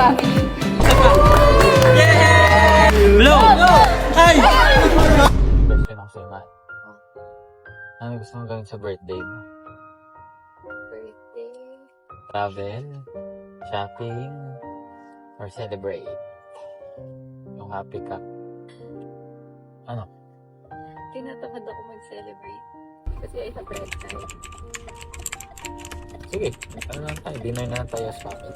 family. Yay! Blow! Ay! Question ako sa'yo, Ma. Ano gusto mong gawin sa birthday mo? Birthday? Travel? Shopping? Or celebrate? Yung happy ka? Ano? Tinatamad ako mag-celebrate. Kasi I have red time. Sige, ano lang tayo? Dinner na lang tayo sa family.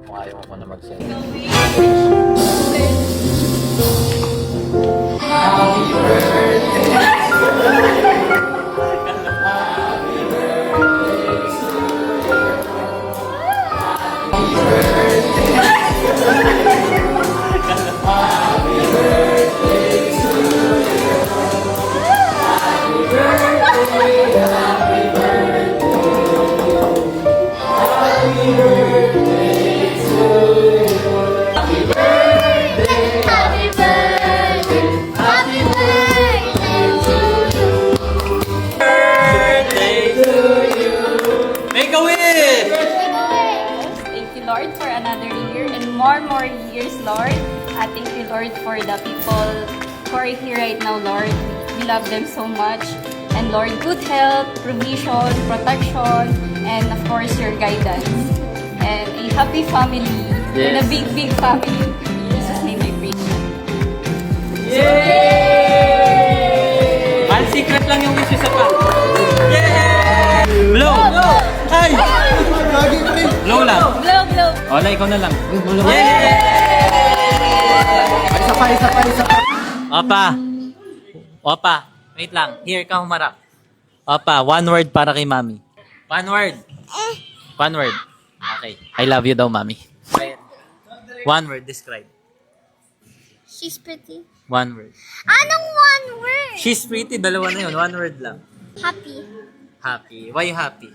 Kung ayaw mo na mag-celebrate. Make a wish! Thank you, Lord, for another year and more years, Lord. Thank you, Lord, for the people who are here right now, Lord. We love them so much. And Lord, good health, provision, protection, and of course, your guidance. And a happy family. And a big family. In Jesus' name I pray. Yay! Ang secret lang yung wish sa pa. Yay! Blow! Ay! Blow lang. Blow. Wala, ikaw na lang. Yay! Isa pa. Opa, wait lang. Here ka humarap. Opa, one word para kay Mami. One word. One word. Okay. I love you daw, Mami. One word, describe. She's pretty. One word. Anong one word? She's pretty, dalawa na yun. One word lang. Happy. Happy. Why you happy?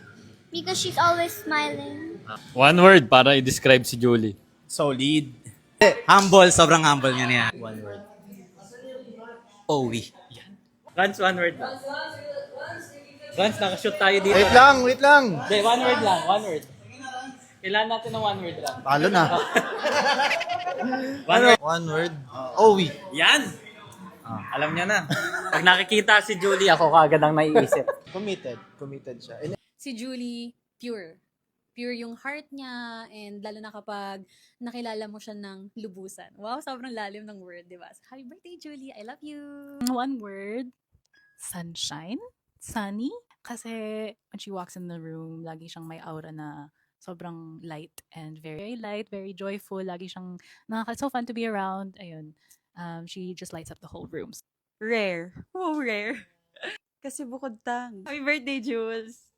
Because she's always smiling. One word para i-describe si Julie. Solid. Humble, sobrang humble niya. One word. Owi. Vance, one word lang. Vance, nakashoot tayo dito. Wait lang. Hindi, one word lang. One word. Kailangan natin ng one word lang. Talo na. One word. One word. Owi. Yan! Alam niya na. Pag nakikita si Julie, ako kagad ang naiisip. Committed siya. Si Julie, pure. Pure yung heart niya, and lalo na kapag nakilala mo siya ng lubusan. Wow, sobrang lalim ng word, di ba? So, happy birthday, Julie! I love you! One word, sunshine, sunny. Kasi when she walks in the room, lagi siyang may aura na sobrang light and very light, very joyful. Lagi siyang so fun to be around. Ayun. She just lights up the whole room. Rare. Wow, rare. Kasi bukod tang. Happy birthday, Jules.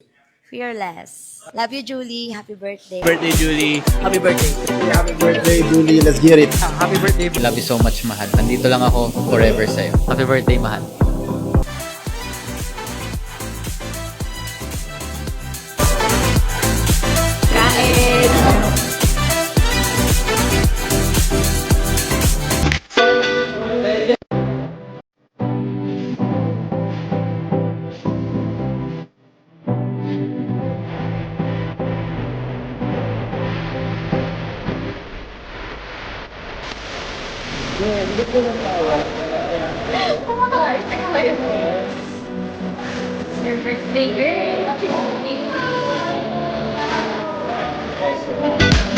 Fearless. Love you, Julie. Happy birthday. Birthday, Julie. Happy birthday. Happy birthday, Julie. Let's get it. Happy birthday. Love you so much, mahal. Nandito lang ako forever sa'yo. Happy birthday, mahal. Your birthday, girl.